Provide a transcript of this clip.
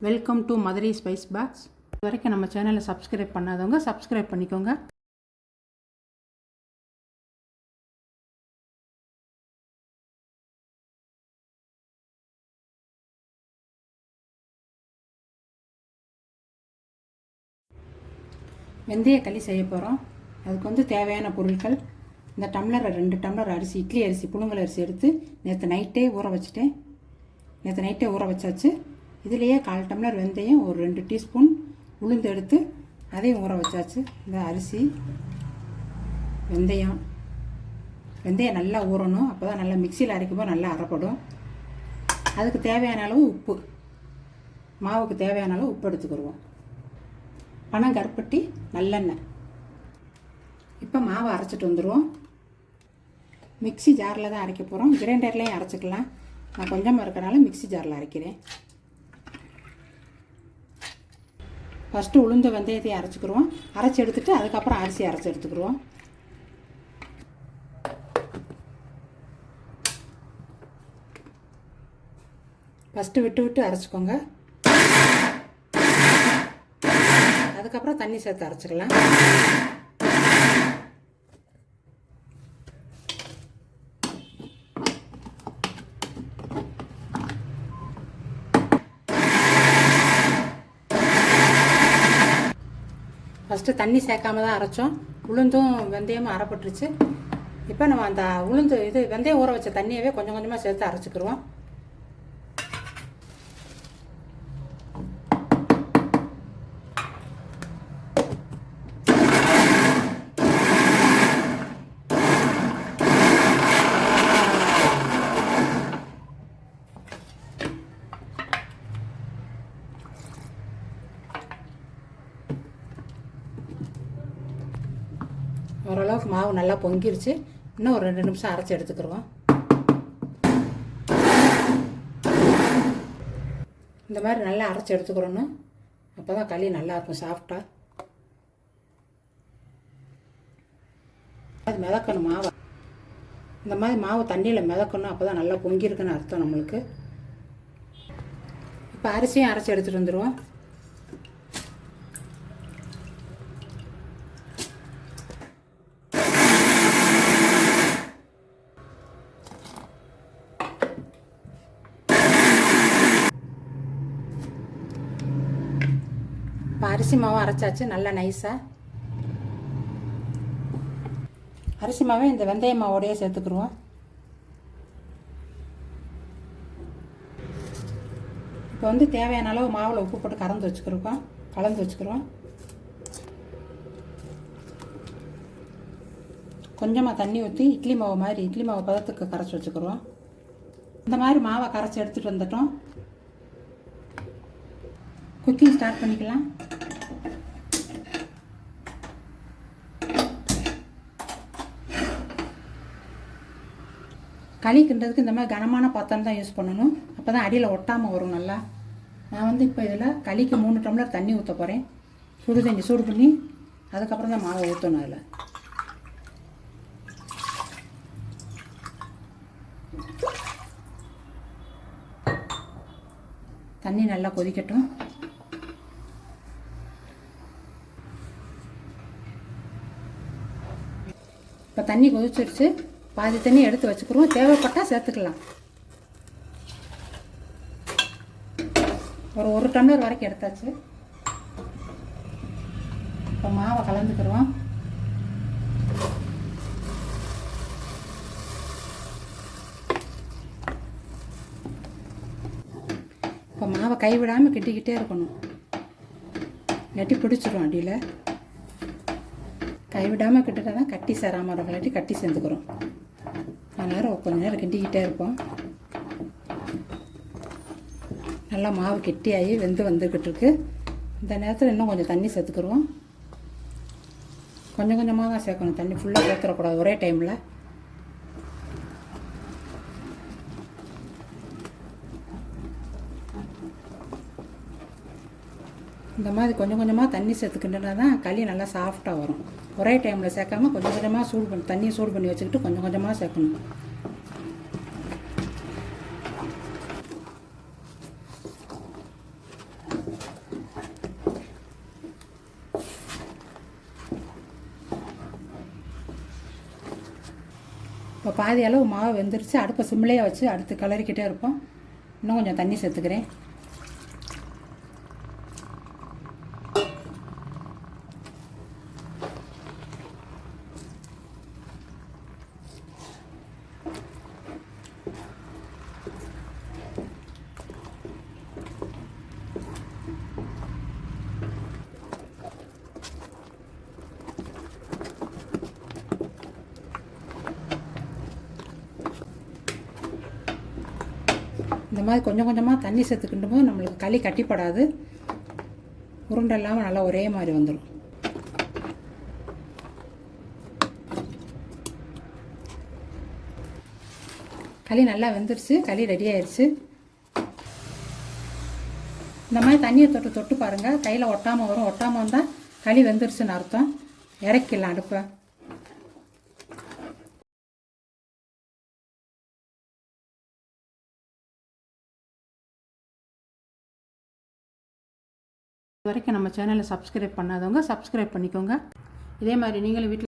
Welcome to Madurai spice box. இது வரைக்கும் நம்ம சேனலை சப்ஸ்கிரைப் பண்ணாதவங்க சப்ஸ்கிரைப் பண்ணிக்கோங்க. வெந்தய களி செய்ய போகிறோம். அதுக்கு தேவையான பொருட்கள்: இந்த டம்ளர் 2 டம்ளர் அரிசி, இட்லி அரிசி, புழுங்கல் அரிசி எடுத்து நேற்று நைட்டே ஊற வச்சாச்சு. இதுலேயே 1/4 டம்ளர் வெந்தயம், ஒரு 2 டீஸ்பூன் உளுந்து எடுத்து அதையும் ஊற வச்சாச்சு. இந்த அரிசி, வெந்தயம் நல்லா ஊறணும். அப்போ தான் நல்லா மிக்சியில் அரைக்கும்போது நல்லா அரைப்படும். அதுக்கு தேவையான அளவு உப்பு, மாவுக்கு தேவையான அளவு உப்பு எடுத்துக்கிடுவோம். பனங்கருப்பட்டி, நல்லெண்ணெய். இப்போ மாவை அரைச்சிட்டு வந்துடுவோம். மிக்சி ஜாரில் தான் அரைக்க போகிறோம். கிரைண்டர்லேயும் அரைச்சிக்கலாம். நான் கொஞ்சமாக இருக்கிறனால மிக்சி ஜாரில் அரைக்கிறேன். ஃபஸ்ட்டு உளுந்து வெந்தயத்தையும் அரைச்சிக்கிடுவோம். அரைச்சி எடுத்துகிட்டு அதுக்கப்புறம் அரிசி அரைச்சி எடுத்துக்கிடுவோம். ஃபஸ்ட்டு விட்டு அரைச்சிக்கோங்க. அதுக்கப்புறம் தண்ணி சேர்த்து அரைச்சிக்கலாம். ஃபஸ்ட்டு தண்ணி சேர்க்காம தான் அரைச்சோம். உளுந்தும் வெந்தயமும் அரைப்பட்டுருச்சு. இப்போ நம்ம அந்த வெந்தயம் ஊற வச்ச தண்ணியவே கொஞ்சம் கொஞ்சமாக சேர்த்து அரைச்சிக்கிடுவோம். ஓரளவுக்கு மாவு நல்லா பொங்கிருச்சு. இன்னும் ஒரு 2 நிமிஷம் அரைச்சி எடுத்துக்கிடுவோம். இந்த மாதிரி நல்லா அரைச்சி எடுத்துக்கிறோன்னு. அப்போ தான் களி நல்லாயிருக்கும், சாஃப்டாக. அது மிதக்கணும் மாவை. இந்த மாதிரி மாவு தண்ணியில் மிதக்கணும். அப்போ தான் நல்லா பொங்கியிருக்குன்னு அர்த்தம் நம்மளுக்கு. இப்போ அரிசியும் அரைச்சி எடுத்துகிட்டு வந்துடுவோம். இப்போ அரிசி மாவும் அரைச்சாச்சு நல்லா நைஸாக. அரிசி மாவை இந்த வெந்தய மாவோடையே சேர்த்துக்குருவோம். இப்போ தேவையான அளவு மாவில் உப்பு போட்டு கலந்து வச்சுக்கிறோம். கொஞ்சமாக தண்ணி ஊற்றி இட்லி மாவு பதத்துக்கு கரைச்சி வச்சுக்கிறோம். இந்த மாதிரி மாவை கரைச்சி எடுத்துகிட்டு வந்துட்டோம். குக்கிங் ஸ்டார்ட் பண்ணிக்கலாம். களி கிண்டுறதுக்கு இந்த மாதிரி கனமான பாத்திரம் தான் யூஸ் பண்ணணும். அப்போ தான் அடியில் ஒட்டாமல் வரும் நல்லா. நான் இப்போ இதில் களிக்கு 3 டம்ளர் தண்ணி ஊற்ற போகிறேன். சுடு தண்ணி சூடு பண்ணி அதுக்கப்புறம் தான் மாவை ஊற்றணும். அதில் தண்ணி நல்லா கொதிக்கட்டும். இப்போ தண்ணி கொதிச்சிருச்சு. பாதி தண்ணி எடுத்து வச்சுக்கிறோம். தேவைப்பட்டால் சேர்த்துக்கலாம். ஒரு டம்ளர் வரைக்கும் எடுத்தாச்சு. இப்போ மாவை கலந்துக்கிறோம். இப்போ மாவை கைவிடாமல் கிட்டிக்கிட்டே இருக்கணும். இல்லாட்டி பிடிச்சிடும் அடியில். கைவிடாமல் கிட்டிட்டா தான் கட்டி சேராமல் இருக்கும். இல்லாட்டி கட்டி சேர்ந்துக்கிறோம். கொஞ்சம் நேரம் கிண்டிக்கிட்டே இருப்போம். நல்லா மாவு கெட்டியாகி வந்துக்கிட்டு இருக்கு. இந்த நேரத்தில் இன்னும் கொஞ்சம் தண்ணி சேர்த்துக்கிடுவோம். கொஞ்சம் கொஞ்சமாக தான் சேர்க்கணும். தண்ணி ஃபுல்லாக சேர்த்துடக்கூடாது ஒரே டைமில். இந்த மாதிரி கொஞ்சம் கொஞ்சமாக தண்ணி சேர்த்துக்கிட்டா தான் களி நல்லா சாஃப்டாக வரும். ஒரே டைமில் சேர்க்காம கொஞ்சம் கொஞ்சமாக தண்ணியை சூடு பண்ணி வச்சுக்கிட்டு கொஞ்சம் கொஞ்சமாக சேர்க்கணும். இப்போ பாதி அளவு மாவு வெந்துருச்சு. அடுப்பை சிம்லேயே வச்சு அடுத்து கிளறிக்கிட்டே இருப்போம். இன்னும் கொஞ்சம் தண்ணி சேர்த்துக்கிறேன். இந்த மாதிரி கொஞ்சம் கொஞ்சமாக தண்ணி சேர்த்துக்கிட்டும் போது நம்மளுக்கு களி கட்டிப்படாது. உருண்டை இல்லாமல் நல்லா ஒரே மாதிரி வந்துடும். களி நல்லா வெந்துருச்சு. களி ரெடி ஆயிடுச்சு. இந்த மாதிரி தண்ணியை தொட்டு தொட்டு பாருங்கள். கையில் ஒட்டாமல் வரும். ஒட்டாமல் வந்தால் களி வெந்துருச்சுன்னு அர்த்தம். இறக்கிடலாம் அடுப்பை. இது வரைக்கும் நம்ம சேனலை சப்ஸ்கிரைப் பண்ணாதவங்க சப்ஸ்கிரைப் பண்ணிக்கோங்க. இதே மாதிரி நீங்களும் வீட்டில்